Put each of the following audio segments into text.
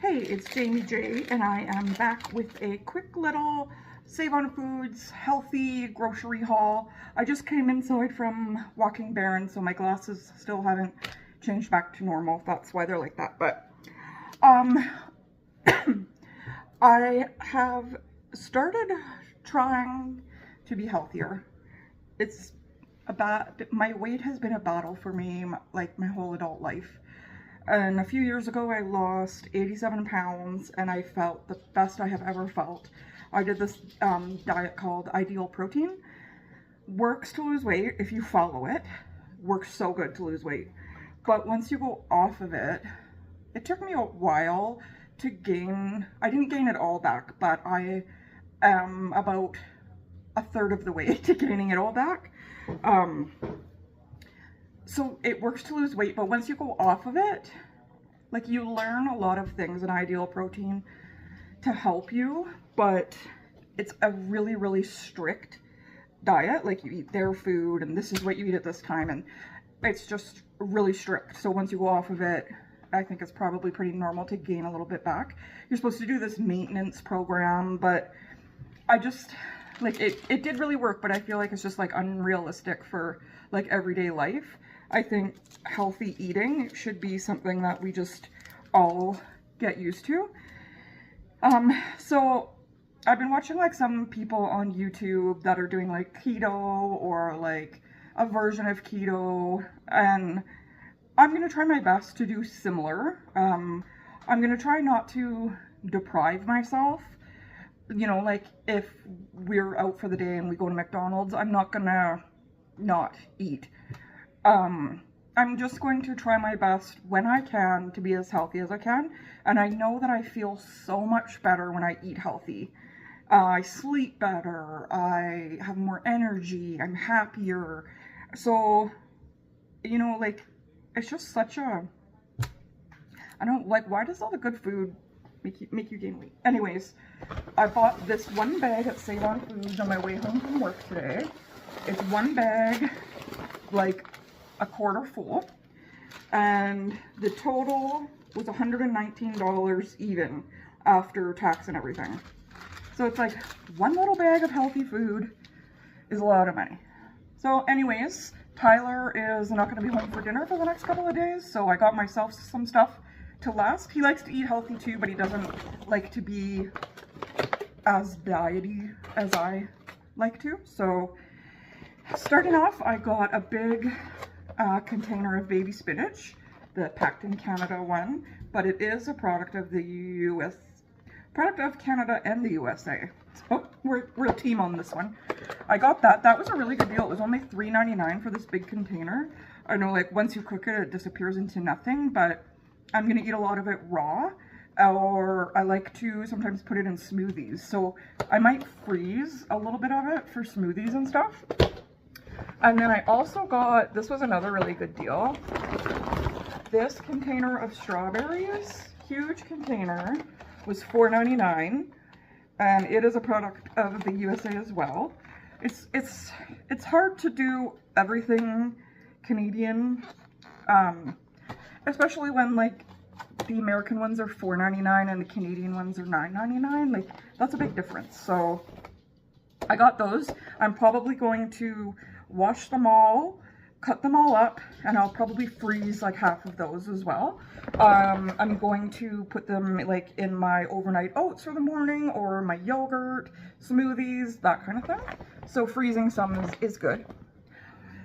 Hey, it's Jamie J, and I am back with a quick little Save on Foods healthy grocery haul. I just came inside from walking Barron, so my glasses still haven't changed back to normal. That's why they're like that. But um, I have started trying to be healthier. It's my weight has been a battle for me like my whole adult life. And a few years ago, I lost 87 pounds and I felt the best I have ever felt. I did this diet called Ideal Protein. Works to lose weight if you follow it. Works so good to lose weight. But once you go off of it, it took me a while to gain. I didn't gain it all back, but I am about a third of the way to gaining it all back. So it works to lose weight, but once you go off of it, like you learn a lot of things in Ideal Protein to help you, but it's a really, really strict diet. Like you eat their food and this is what you eat at this time, and it's just really strict. So once you go off of it, I think it's probably pretty normal to gain a little bit back. You're supposed to do this maintenance program, but I just, like it did really work, but I feel like it's just like unrealistic for like everyday life. I think healthy eating should be something that we just all get used to. So I've been watching like some people on YouTube that are doing like keto or like a version of keto, and I'm gonna try my best to do similar. I'm gonna try not to deprive myself. You know, like if we're out for the day and we go to McDonald's, I'm not gonna not eat. I'm just going to try my best when I can to be as healthy as I can, and I know that I feel so much better when I eat healthy. I sleep better, I have more energy, I'm happier. So, you know, like, it's just such a, I don't, like, why does all the good food make you gain weight? Anyways, I bought this one bag at Save on Foods on my way home from work today. It's one bag, like a quarter full, and the total was $119 even after tax and everything. So it's like one little bag of healthy food is a lot of money. So anyways, Tyler is not going to be home for dinner for the next couple of days, so I got myself some stuff to last. He likes to eat healthy too, but he doesn't like to be as diety as I like to. So starting off, I got a big container of baby spinach, the Packed in Canada one, but it is a product of Canada and the USA. So we're a team on this one. I got that. That was a really good deal. It was only $3.99 for this big container. I know, like, once you cook it, it disappears into nothing, but I'm gonna eat a lot of it raw, or I like to sometimes put it in smoothies. So I might freeze a little bit of it for smoothies and stuff. And then I also got, this was another really good deal, this container of strawberries, huge container, was $4.99, and it is a product of the USA as well. It's hard to do everything Canadian, especially when like the American ones are $4.99 and the Canadian ones are $9.99. Like, that's a big difference. So I got those. I'm probably going to wash them all, cut them all up, and I'll probably freeze like half of those as well. I'm going to put them like in my overnight oats for the morning, or my yogurt, smoothies, that kind of thing. So freezing some is good.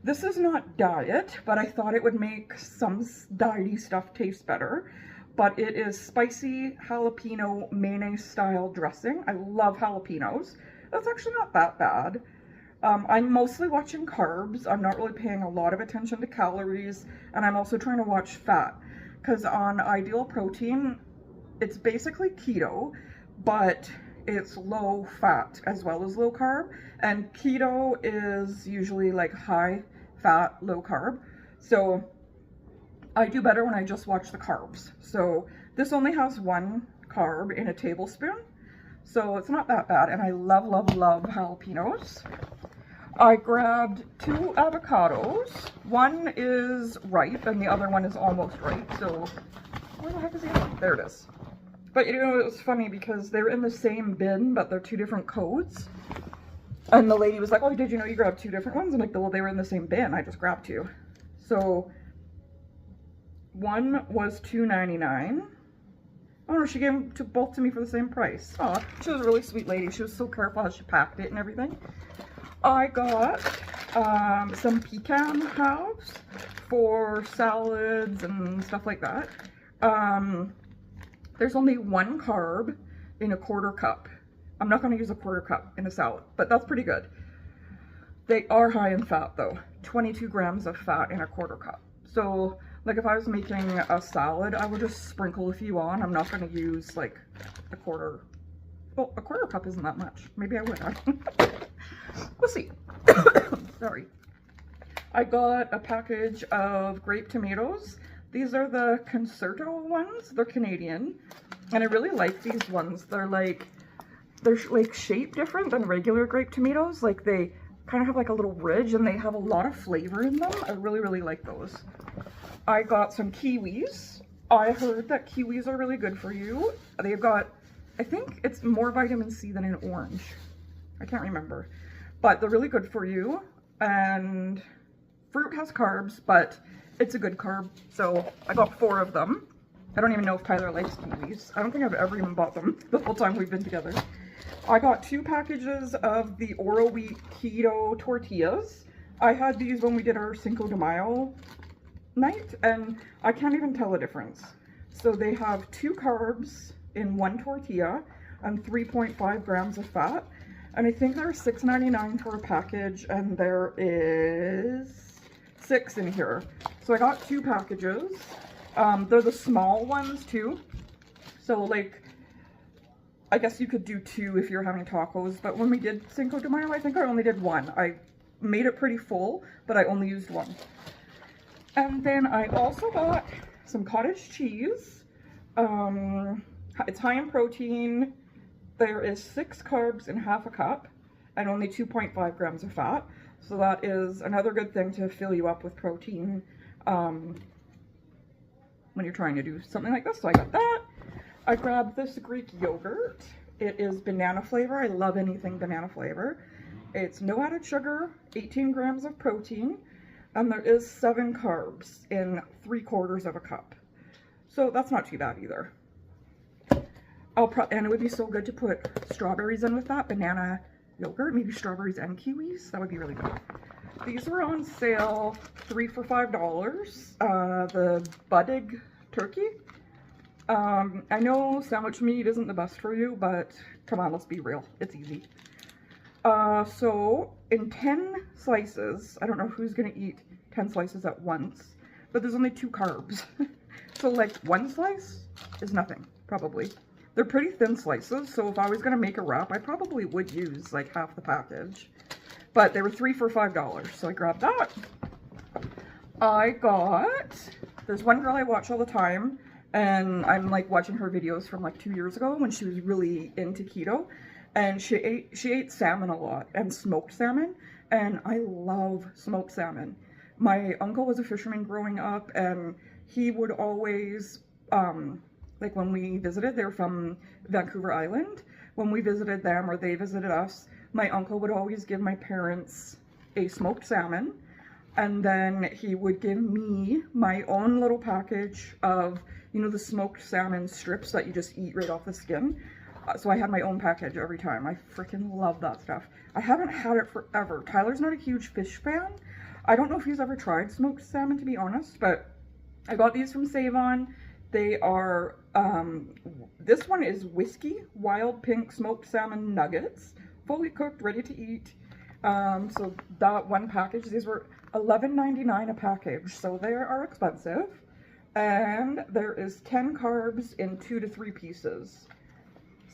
This is not diet, but I thought it would make some diety stuff taste better. But it is spicy jalapeno mayonnaise style dressing. I love jalapenos. That's actually not that bad. I'm mostly watching carbs. I'm not really paying a lot of attention to calories, and I'm also trying to watch fat, because on Ideal Protein, it's basically keto, but it's low fat as well as low carb, and keto is usually like high fat, low carb. So I do better when I just watch the carbs. So this only has one carb in a tablespoon, so it's not that bad, and I love, love, love jalapenos. I grabbed 2 avocados. One is ripe and the other one is almost ripe. So where the heck is the other one? There it is. But you know, it was funny because they were in the same bin, but they're two different codes. And the lady was like, oh, did you know you grabbed two different ones? I'm like, well, they were in the same bin. I just grabbed two. So one was $2.99. Oh no, she gave them both to me for the same price. Oh, she was a really sweet lady. She was so careful how she packed it and everything. I got some pecan halves for salads and stuff like that. There's only one carb in a quarter cup. I'm not going to use a quarter cup in a salad, but that's pretty good. They are high in fat though. 22 grams of fat in a quarter cup. So like if I was making a salad, I would just sprinkle a few on. I'm not going to use like a quarter. Well, a quarter cup isn't that much. Maybe I would. We'll see. Sorry. I got a package of grape tomatoes. These are the Concerto ones. They're Canadian. And I really like these ones. They're like shaped different than regular grape tomatoes. Like they kind of have like a little ridge and they have a lot of flavor in them. I really, really like those. I got some kiwis. I heard that kiwis are really good for you. They've got, I think it's more vitamin C than an orange. I can't remember. But they're really good for you. And fruit has carbs, but it's a good carb. So I got 4 of them. I don't even know if Tyler likes kiwis. I don't think I've ever even bought them the whole time we've been together. I got 2 packages of the Oro Wheat Keto tortillas. I had these when we did our Cinco de Mayo night, and I can't even tell the difference. So they have 2 carbs in 1 tortilla and 3.5 grams of fat. And I think they're $6.99 for a package, and there is 6 in here. So I got 2 packages. They're the small ones too. So like, I guess you could do 2 if you're having tacos, but when we did Cinco de Mayo, I think I only did 1. I made it pretty full, but I only used 1. And then I also got some cottage cheese. It's high in protein. There is 6 carbs in half a cup and only 2.5 grams of fat. So that is another good thing to fill you up with protein when you're trying to do something like this. So I got that. I grabbed this Greek yogurt. It is banana flavor. I love anything banana flavor. It's no added sugar, 18 grams of protein, and there is 7 carbs in 3/4 of a cup. So that's not too bad either. And it would be so good to put strawberries in with that, banana yogurt, maybe strawberries and kiwis. That would be really good. These were on sale, 3 for $5. The Buddig turkey. I know sandwich meat isn't the best for you, but come on, let's be real. It's easy. So in 10 slices, I don't know who's going to eat 10 slices at once, but there's only 2 carbs. So like 1 slice is nothing, probably. They're pretty thin slices, so if I was going to make a wrap, I probably would use like half the package. But they were 3 for $5, so I grabbed that. There's one girl I watch all the time, and I'm like watching her videos from like 2 years ago when she was really into keto, and she ate salmon a lot, and smoked salmon, and I love smoked salmon. My uncle was a fisherman growing up, and he would always, like when we visited, they were from Vancouver Island. When we visited them or they visited us, my uncle would always give my parents a smoked salmon, and then he would give me my own little package of, you know, the smoked salmon strips that you just eat right off the skin. So I had my own package every time. I freaking love that stuff. I haven't had it forever. Tyler's not a huge fish fan. I don't know if he's ever tried smoked salmon, to be honest, but I got these from Save-On. They are, this one is Whiskey Wild Pink Smoked Salmon Nuggets, fully cooked, ready to eat. So that one package, these were $11.99 a package, so they are expensive. And there is 10 carbs in 2 to 3 pieces.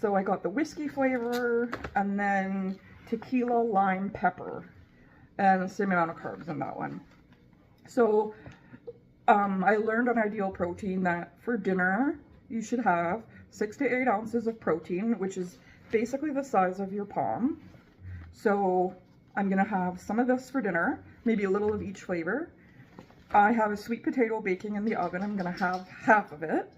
So I got the whiskey flavor, and then tequila, lime, pepper, and the same amount of carbs in that one. So I learned on Ideal Protein that for dinner, you should have 6 to 8 ounces of protein, which is basically the size of your palm. So I'm gonna have some of this for dinner, maybe a little of each flavor. I have a sweet potato baking in the oven. I'm gonna have half of it.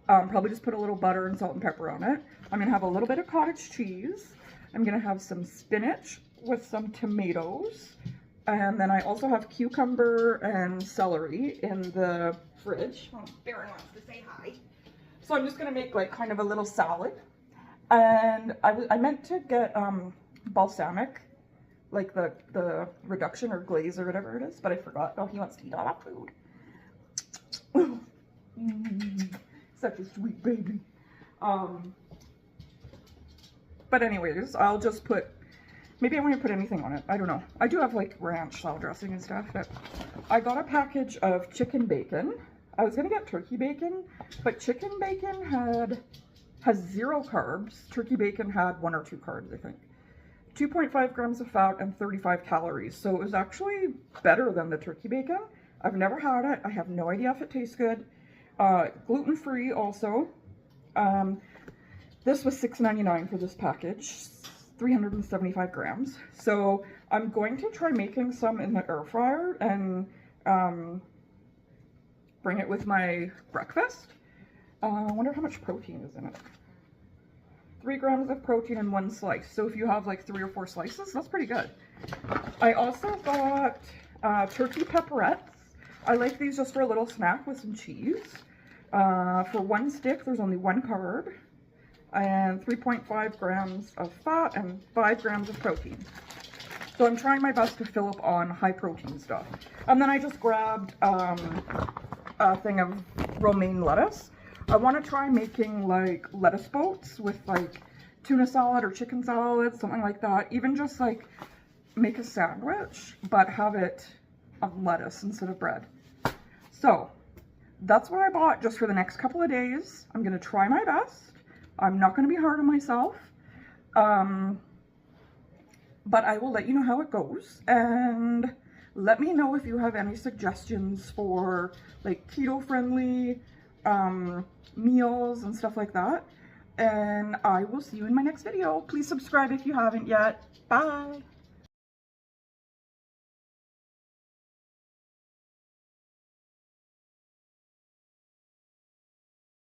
Probably just put a little butter and salt and pepper on it. I'm gonna have a little bit of cottage cheese. I'm gonna have some spinach with some tomatoes. And then I also have cucumber and celery in the fridge. Oh, Baron wants to say hi. So I'm just gonna make like kind of a little salad. And I meant to get balsamic, like the reduction or glaze or whatever it is, but I forgot. Oh, he wants to eat all that food. Such a sweet baby. But anyways, I'll just put, maybe I won't put anything on it. I don't know. I do have like ranch salad dressing and stuff, but I got a package of chicken bacon. I was gonna get turkey bacon, but chicken bacon has 0 carbs. Turkey bacon had 1 or 2 carbs, I think. 2.5 grams of fat and 35 calories. So it was actually better than the turkey bacon. I've never had it. I have no idea if it tastes good. Gluten-free also. This was $6.99 for this package, 375 grams. So I'm going to try making some in the air fryer and bring it with my breakfast. I wonder how much protein is in it. 3 grams of protein in 1 slice. So if you have like 3 or 4 slices, that's pretty good. I also got turkey pepperettes. I like these just for a little snack with some cheese. For 1 stick, there's only 1 carb and 3.5 grams of fat and 5 grams of protein. So I'm trying my best to fill up on high protein stuff. And then I just grabbed a thing of romaine lettuce. I want to try making like lettuce boats with like tuna salad or chicken salad, something like that. Even just like make a sandwich, but have it on lettuce instead of bread. So that's what I bought just for the next couple of days. I'm going to try my best. I'm not going to be hard on myself. But I will let you know how it goes. And let me know if you have any suggestions for like keto-friendly meals and stuff like that. And I will see you in my next video. Please subscribe if you haven't yet. Bye!